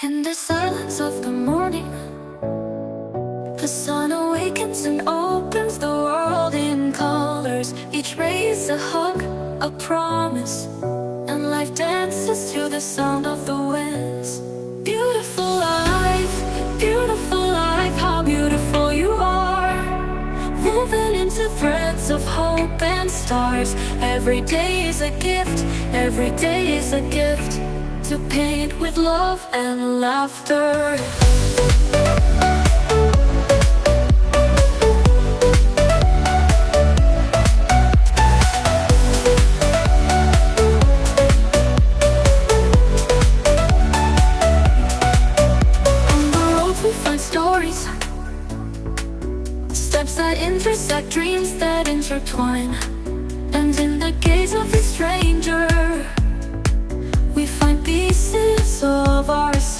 In the silence of the morning, the sun awakens and opens the world in colors. Each ray is a hug, a promise, and life dances to the sound of the winds. Beautiful life, how beautiful you are, woven into threads of hope and stars. Every day is a gift, every day is a gift, to paint with love and laughter. On the road we find stories, steps that intersect, dreams that intertwine. And in the gaze of a stranger, we find pieces of ourselves.